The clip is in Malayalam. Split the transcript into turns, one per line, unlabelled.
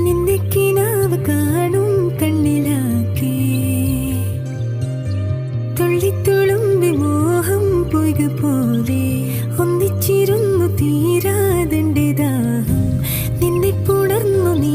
നിന്റെ കിനാവ് കാണും കണ്ണിലാക്കി തുള്ളിത്തുളുമ്പി മോഹം പൊയ്ക പോലെ ഒന്നിച്ചിരുന്നു തീരാതെന്റെ ദാഹം നിന്നെ പുണർന്നു നീ